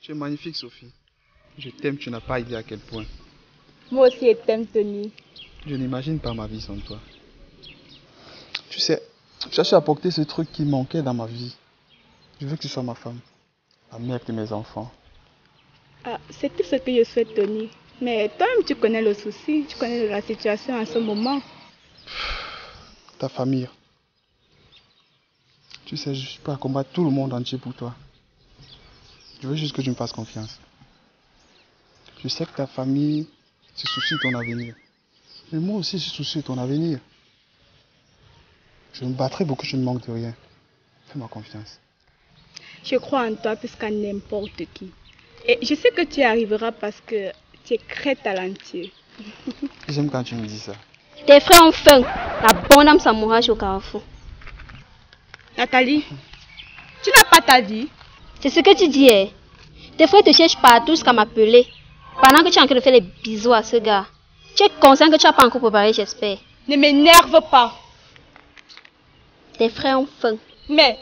Tu es magnifique, Sophie. Je t'aime, tu n'as pas idée à quel point. Moi aussi, je t'aime, Tony. Je n'imagine pas ma vie sans toi. Tu sais, je cherche à apporter ce truc qui manquait dans ma vie. Je veux que tu sois ma femme, la mère de mes enfants. Ah, c'est tout ce que je souhaite, Tony. Mais toi-même, tu connais le souci, tu connais la situation en ce moment. Ta famille. Tu sais, je suis prêt à combattre tout le monde entier pour toi. Je veux juste que tu me fasses confiance. Je sais que ta famille se soucie de ton avenir. Mais moi aussi, je suis soucieux de ton avenir. Je me battrai pour que tu ne manques de rien. Fais-moi confiance. Je crois en toi plus qu'en n'importe qui. Et je sais que tu y arriveras parce que tu es très talentueux. J'aime quand tu me dis ça. Tes frères ont faim. La bonne âme s'amourage au carrefour. Nathalie, tu n'as pas ta vie. C'est ce que tu dis, hein. Tes frères te cherchent partout jusqu'à m'appeler. Pendant que tu es en train de faire les bisous à ce gars. Tu es conscient que tu n'as pas encore préparé, j'espère. Ne m'énerve pas. Tes frères ont faim. Mais,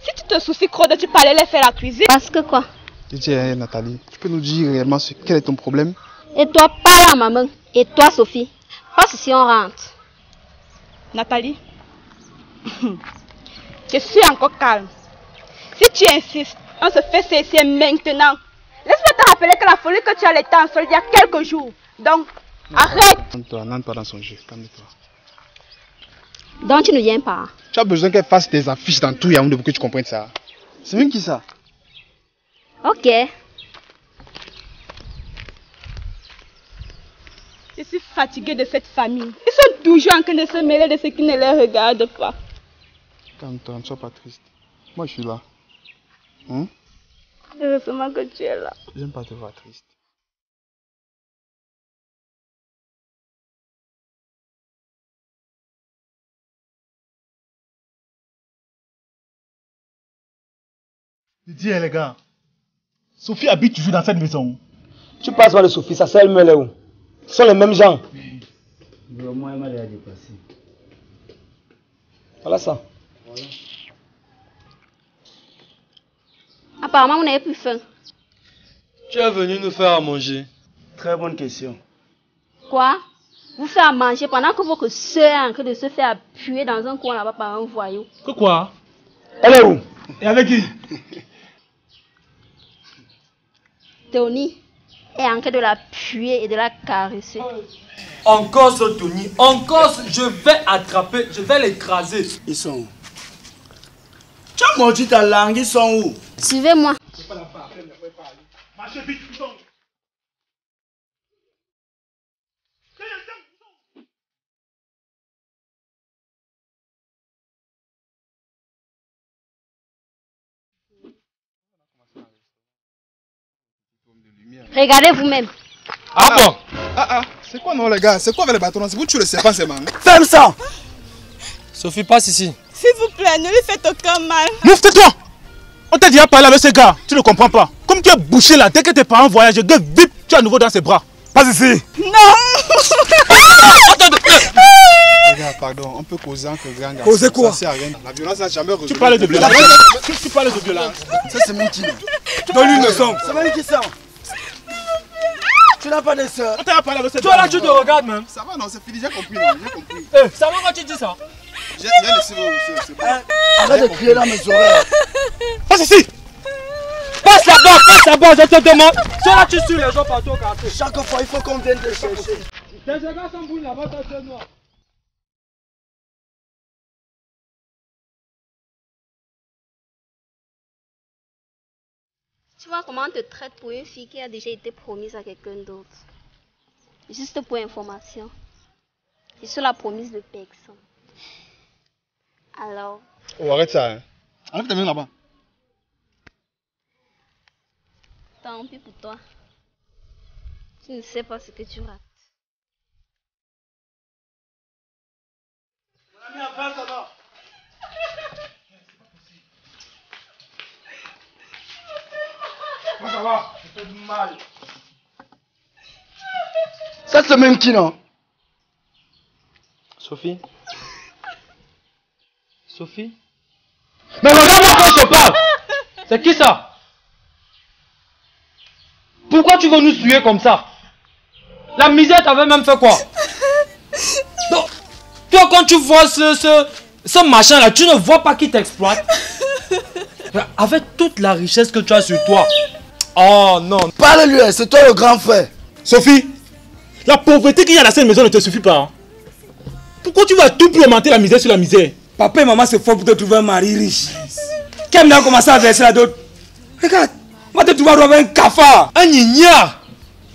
si tu te soucies trop de tu peux aller les faire la cuisine. Parce que quoi? Je dis rien, Nathalie. Tu peux nous dire réellement quel est ton problème? Et toi, pas là, maman. Et toi, Sophie. Passe ici, on rentre. Nathalie, je suis encore calme. Si tu insistes, on se fait cesser maintenant. Laisse-moi te rappeler que la folie que tu as l'été en sol il y a quelques jours. Donc, arrête. N'entre pas dans son jeu, calme-toi. Donc tu ne viens pas. Tu as besoin qu'elle fasse tes affiches dans tout Yaoundé pour que tu comprennes ça. C'est même qui ça? Ok. Je suis fatiguée de cette famille. Ils sont toujours en train de se mêler de ce qui ne les regarde pas. Calme-toi, ne sois pas triste. Moi, je suis là. Heureusement que tu es là. J'aime pas te voir triste. Dis les gars, Sophie habite toujours dans cette maison. Tu passes voir de Sophie, ça elle me l'est où? Ce sont les mêmes gens. Moi, elle m'a déjà dépassé. Voilà ça. Voilà. Apparemment, vous n'avez plus faim. Tu es venu nous faire à manger. Très bonne question. Quoi? Vous faire à manger pendant que votre soeur est en train de se faire appuyer dans un coin là-bas par un voyou. Que quoi? Elle est où? Et avec qui? Tony est en train de l'appuyer et de la caresser. Encore ce Tony, encore je vais attraper, je vais l'écraser. Ils sont où? Tu as mordu ta langue, ils sont où? Suivez-moi. Marchez vite, ils sont où? Regardez vous-même. Ah bon? C'est quoi non les gars? C'est quoi avec les bâtons? C'est vous tuez le serpent, c'est man. Ferme ça! Sophie, passe ici. S'il vous plaît, ne lui faites aucun mal. Mouf, tais-toi! On t'a déjà parlé avec ce gars, tu ne comprends pas. Comme tu es bouché là, dès que tes parents voyagent, vite, tu es à nouveau dans ses bras. Pas ici! Non! Les gars, pardon, on peut causer entre grands garçons. Causer quoi? Ça sert à rien. La violence n'a jamais résolu. Tu parles de violence. Tu parles de violence. Ça c'est même qui? Donne-lui une leçon. C'est même qui ça? Tu n'as pas de soeur. On t'a parlé avec ce Toi là, tu te regardes même. Ça va, non, c'est fini, j'ai compris, non, j'ai compris. Ça va quand tu dis ça? J'ai laissé c'est bon. Arrête de crier dans mes oreilles. Passe ici! Passe là-bas, je te demande. Toi là, tu suis les gens partout au quartier. Chaque fois, il faut qu'on vienne te chercher. Tes gars sont boules là-bas, toi, tu es noir. Tu vois comment on te traite pour une fille qui a déjà été promise à quelqu'un d'autre. Juste pour information. Je suis la promise de personne. Alors, Oh, arrête ça, hein. Enlève ta main là-bas. tant pis pour toi. Tu ne sais pas ce que tu rates. Mon ami, après ça va. Ça va, ça fait mal. Ça c'est même qui non? Sophie? Sophie? Mais regarde-moi quand je te parle! C'est qui ça? Pourquoi tu veux nous suer comme ça? La misère t'avait même fait quoi? Donc, toi quand tu vois ce machin là, tu ne vois pas qui t'exploite? Avec toute la richesse que tu as sur toi. Oh non. Parle-lui, c'est toi le grand frère. Sophie, la pauvreté qu'il y a dans cette maison ne te suffit pas. Hein? Pourquoi tu vas tout plus augmenter la misère sur la misère? Papa et maman se font pour te trouver un mari riche. Qu'elle a commencé à verser la dot. Regarde, on va te trouver avec un cafard. Un ignare.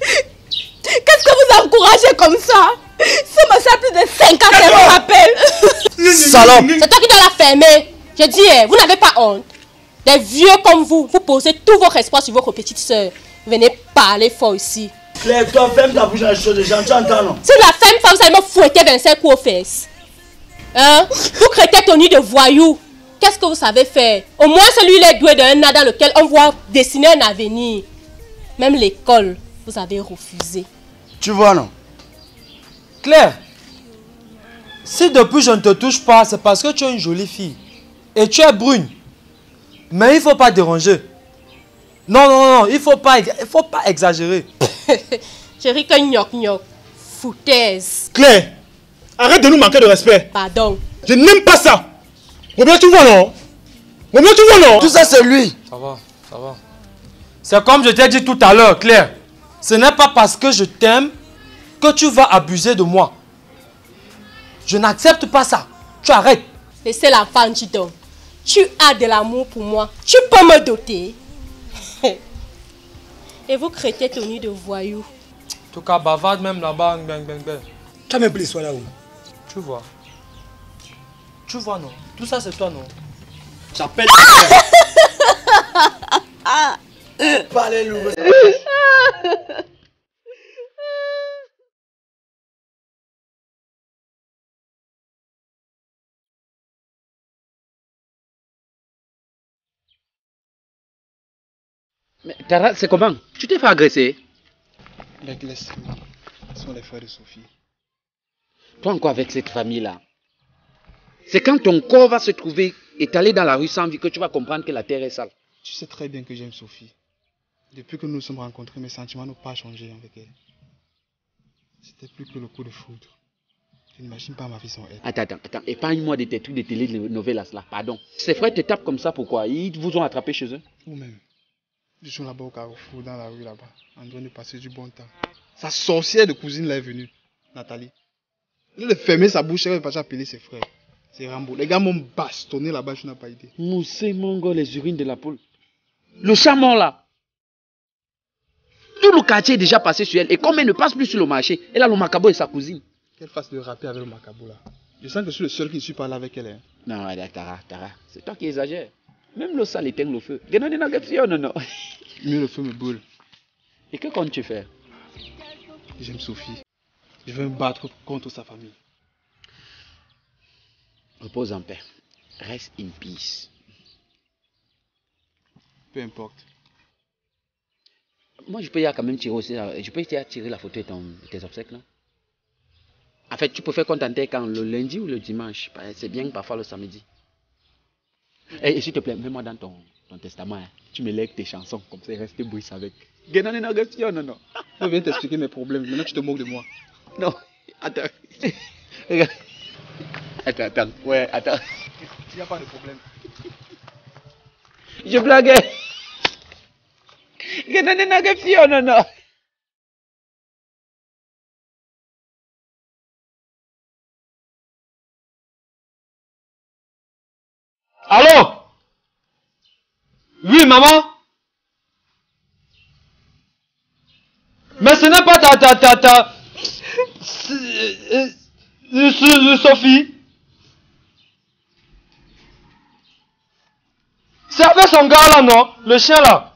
Qu'est-ce que vous encouragez comme ça? Ce monsieur a plus de 5 ans, ça me rappelle. Salope. C'est toi qui dois la fermer. Je dis, vous n'avez pas honte. Des vieux comme vous, vous posez tous vos espoirs sur votre petite soeur. Venez parler fort ici. Claire, toi, ferme ta bouche à la chose des gens, tu entends non? Si la femme, vous allez me fouetter 25 coups aux fesses. Hein? Vous créez ton nid de voyous. Qu'est-ce que vous savez faire? Au moins celui-là est doué d'un nid dans lequel on voit dessiner un avenir. Même l'école, vous avez refusé. Tu vois non? Claire, si depuis je ne te touche pas, c'est parce que tu es une jolie fille. Et tu es brune. Mais il ne faut pas déranger. Non, non, non, il ne faut pas exagérer. Chérie, que gnoc-gnoc. Foutaise. Claire, arrête de nous manquer de respect. Pardon. Je n'aime pas ça. Combien tu vois non? Combien tu vois non? Tout ça c'est lui. Ça va, ça va. C'est comme je t'ai dit tout à l'heure, Claire. Ce n'est pas parce que je t'aime que tu vas abuser de moi. Je n'accepte pas ça. Tu arrêtes. Laissez l'enfant, dis donc. Tu as de l'amour pour moi. Tu peux me doter. Et vous créez ton nid de voyous. En tout cas, bavarde même là-bas. Bang, bang, bang. Tu as même pris soin là-haut. Tu vois. Tu vois, non? Tout ça, c'est toi, non? J'appelle. Parlez-lui. Mais Tara, c'est comment? Tu t'es fait agresser? Mec, laisse-moi. Ce sont les frères de Sophie. Toi encore avec cette famille-là. C'est quand ton corps va se trouver étalé dans la rue sans vie que tu vas comprendre que la terre est sale. Tu sais très bien que j'aime Sophie. Depuis que nous nous sommes rencontrés, mes sentiments n'ont pas changé avec elle. C'était plus que le coup de foudre. Je n'imagine pas ma vie sans elle. Attends. Épargne-moi de tes trucs de télénovelas là. Pardon. Ces frères te tapent comme ça, pourquoi? Ils vous ont attrapé chez eux? Ou même. Ils sont là-bas au carrefour, dans la rue là-bas, en train de passer du bon temps. Sa sorcière de cousine là est venue, Nathalie. Elle a fermé sa bouche, elle est partie appeler ses frères. C'est Rambo. Les gars m'ont bastonné là-bas, je n'ai pas idée. Moussé, Mongo, les urines de la poule. Le chamon là. Tout le quartier est déjà passé sur elle. Et comme elle ne passe plus sur le marché, elle a le macabo et sa cousine. Qu'elle fasse le rapper avec le macabo là. Je sens que je suis le seul qui ne suis pas là avec elle. Hein. Non, Tara. C'est toi qui exagères. Même le sale éteint le feu. Non. Mieux le feu me brûle. Et que comptes-tu faire? J'aime Sophie. Je veux me battre contre sa famille. Repose en paix. Reste in peace. Peu importe. Moi, je peux y aller quand même tirer aussi. Je peux y tirer la photo de tes obsèques là. En fait, tu peux faire contenter quand? Le lundi ou le dimanche? C'est bien que parfois le samedi. Et s'il te plaît, mets-moi dans ton testament. Hein. Tu me lègues tes chansons, comme ça, reste bruit avec. Non. Je viens t'expliquer mes problèmes. Maintenant, tu te moques de moi. Non, attends. Regarde. Attends. Ouais, attends. Il n'y a pas de problème. Je blaguais. Non. Allô? Oui, maman? Mais ce n'est pas ta... Sophie. C'est avec son gars là, non? Le chien là.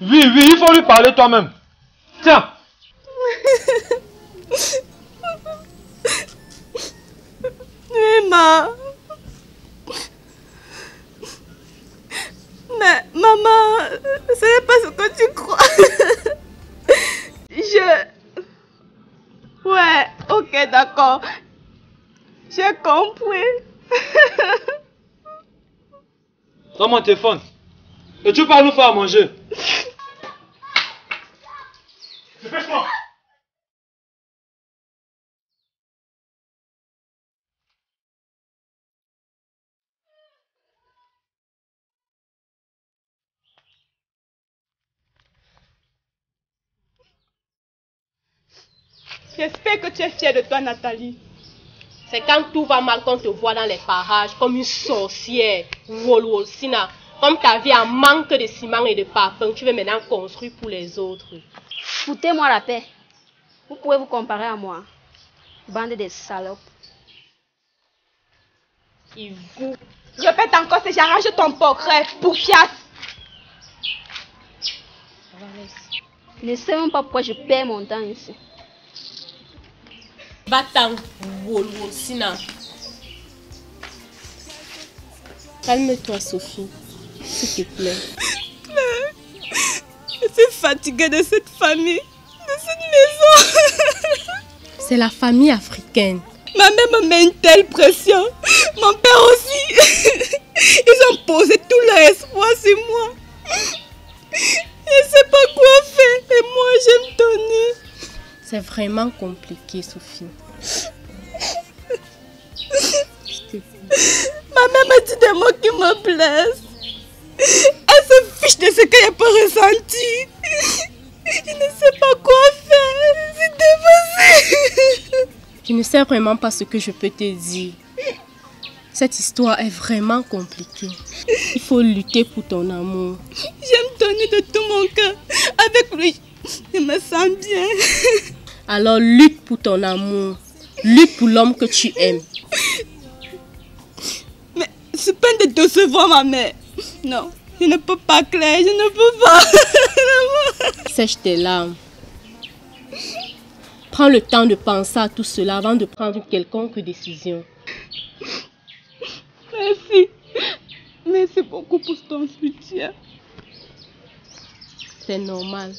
Oui, il faut lui parler toi-même. Tiens. Emma. Mais maman, ce n'est pas ce que tu crois. Ouais, ok, d'accord. J'ai compris. Donne mon téléphone. Et tu pars nous faire à manger. Dépêche-toi. J'espère que tu es fière de toi, Nathalie. C'est quand tout va mal qu'on te voit dans les parages comme une sorcière. Wolwolsina. Comme ta vie en manque de ciment et de parfum, tu veux maintenant construire pour les autres. Foutez-moi la paix. Vous pouvez vous comparer à moi. Bande de salopes. Et vous? Répète encore, c'est j'arrange ton portrait pour fiasse. Ne sais même pas pourquoi je perds mon temps ici. Va-t'en, Wolwolsina. Calme-toi, Sophie. S'il te plaît. Je suis fatiguée de cette famille, de cette maison. C'est la famille africaine. Ma mère me met une telle pression. Mon père aussi. Ils ont posé tout leur espoir sur moi. Je ne sais pas quoi faire. Et moi, j'aime Tony. C'est vraiment compliqué, Sophie. Ma mère me dit des mots qui me blessent. Elle se fiche de ce qu'elle peut ressentir. Je ne sais pas quoi faire. C'est dévasté. Je ne sais vraiment pas ce que je peux te dire. Cette histoire est vraiment compliquée. Il faut lutter pour ton amour. J'aime Tony de tout mon cœur. Avec lui, je me sens bien. Alors lutte pour ton amour. Lutte pour l'homme que tu aimes. Mais c'est peine de décevoir ma mère. Non, je ne peux pas, Claire, je ne peux pas. Sèche tes larmes. Prends le temps de penser à tout cela avant de prendre une quelconque décision. Merci. Merci beaucoup pour ton soutien. C'est normal.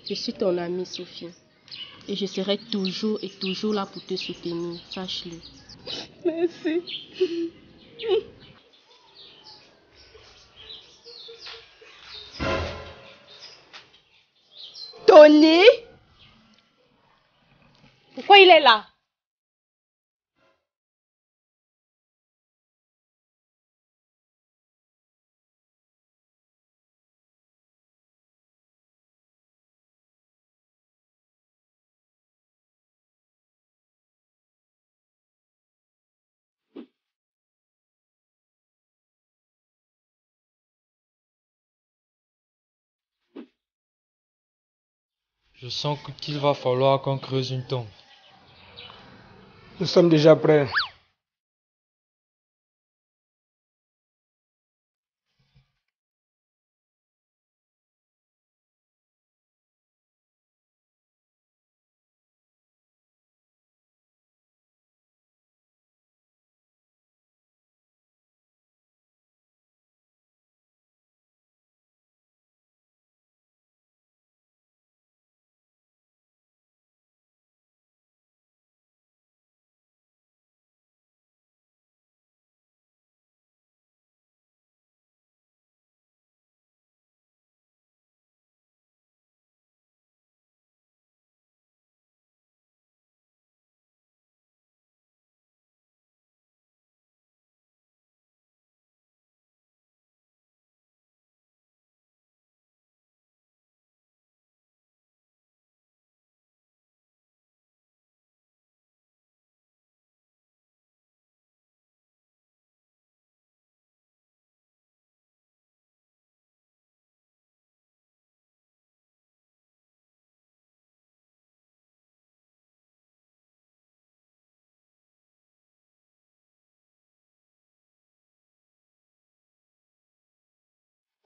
Je suis ton amie, Sophie. Et je serai toujours et toujours là pour te soutenir. Sache-le. Merci. Tony? Pourquoi il est là? Je sens qu'il va falloir qu'on creuse une tombe. Nous sommes déjà prêts.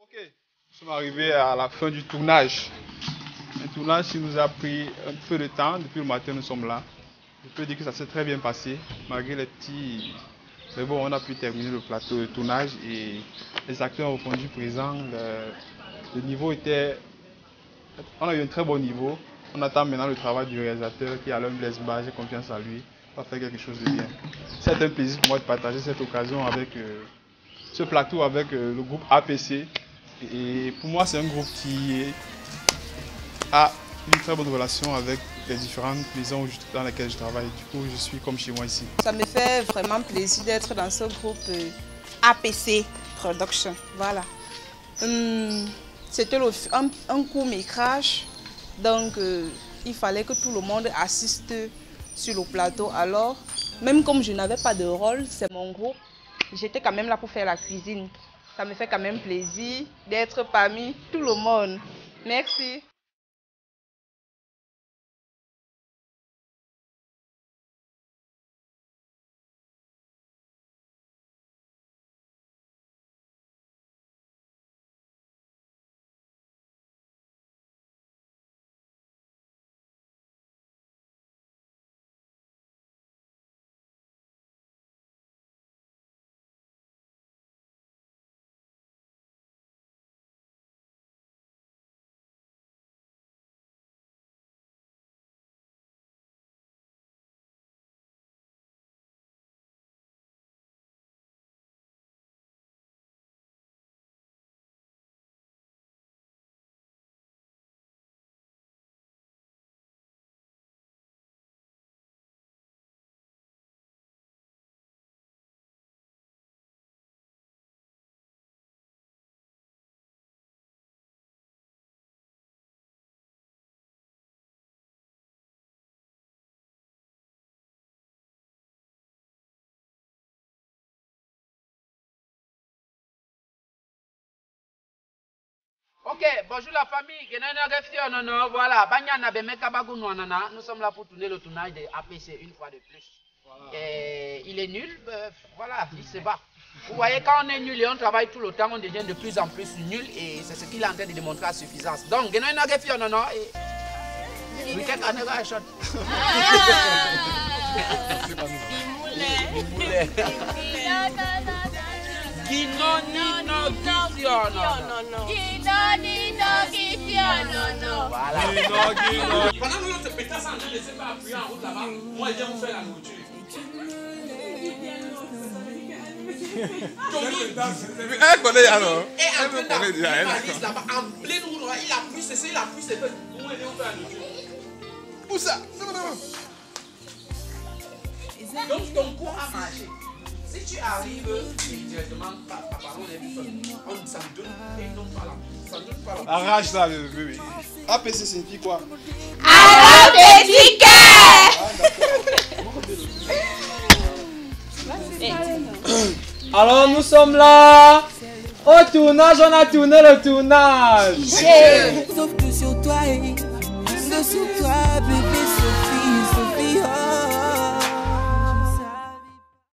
Ok, nous sommes arrivés à la fin du tournage. Un tournage qui nous a pris un peu de temps. Depuis le matin, nous sommes là. Je peux dire que ça s'est très bien passé, malgré les petits... Mais bon, on a pu terminer le plateau de tournage et les acteurs ont répondu présents. Le niveau était... On a eu un très bon niveau. On attend maintenant le travail du réalisateur qui a l'homme Blaise Bas. J'ai confiance en lui. On va faire quelque chose de bien. C'est un plaisir pour moi de partager cette occasion avec ce plateau avec le groupe APC. Et pour moi, c'est un groupe qui a une très bonne relation avec les différentes maisons dans lesquelles je travaille. Du coup, je suis comme chez moi ici. Ça me fait vraiment plaisir d'être dans ce groupe APC Production. Voilà. C'était un court-métrage, donc il fallait que tout le monde assiste sur le plateau. Alors, même comme je n'avais pas de rôle, c'est mon groupe, j'étais quand même là pour faire la cuisine. Ça me fait quand même plaisir d'être parmi tout le monde. Merci. Ok, bonjour la famille. Voilà, nous sommes là pour tourner le tournage de APC une fois de plus. Voilà. Et il est nul, voilà, il se bat. Vous voyez, quand on est nul et on travaille tout le temps, on devient de plus en plus nul et c'est ce qu'il est en train de démontrer à suffisance. Donc, et pendant que l'autre pétasse en train de laisser pas appuyer en route là-bas, moi je viens vous faire la nourriture. Elle connaît alors. Et en train d'appuyer là-bas, en pleine route, il appuie, c'est ça, il appuie, c'est fait. Moi je viens vous faire la nourriture. Où ça? Donc ton cours a marché. Si tu arrives directement par parole des personnes, on s'en donne et non pas là. Arrache ça, le bébé. APC signifie quoi? Appétit Alors nous sommes là. Au tournage, on a tourné le tournage. Sauf que sur toi, bébé.